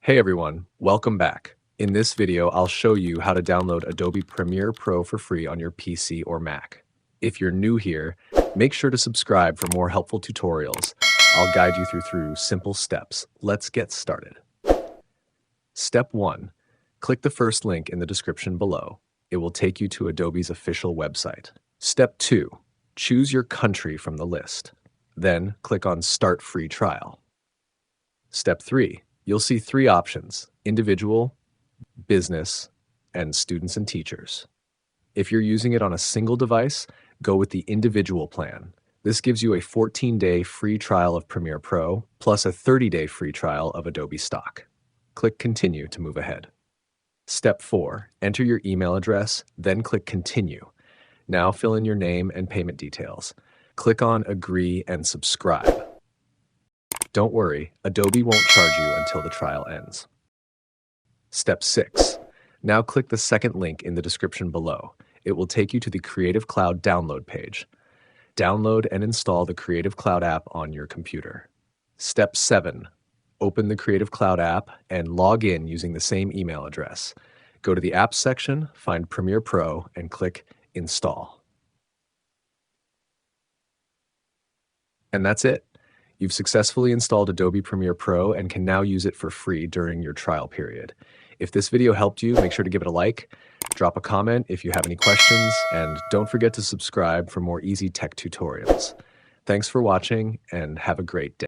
Hey everyone, welcome back. In this video, I'll show you how to download Adobe Premiere Pro for free on your PC or Mac. If you're new here, make sure to subscribe for more helpful tutorials. I'll guide you through simple steps. Let's get started. Step 1. Click the first link in the description below. It will take you to Adobe's official website. Step 2. Choose your country from the list. Then click on Start Free Trial. Step 3. You'll see 3 options: Individual, Business, and Students and Teachers. If you're using it on a single device, go with the Individual plan. This gives you a 14-day free trial of Premiere Pro, plus a 30-day free trial of Adobe stock. Click Continue to move ahead. Step 4. Enter your email address, then click Continue. Now fill in your name and payment details. Click on Agree and Subscribe. Don't worry, Adobe won't charge you until the trial ends. Step 6. Now click the second link in the description below. It will take you to the Creative Cloud download page. Download and install the Creative Cloud app on your computer. Step 7. Open the Creative Cloud app and log in using the same email address. Go to the Apps section, find Premiere Pro, and click Install. And that's it. You've successfully installed Adobe Premiere Pro and can now use it for free during your trial period. If this video helped you, make sure to give it a like, drop a comment if you have any questions, and don't forget to subscribe for more easy tech tutorials. Thanks for watching and have a great day.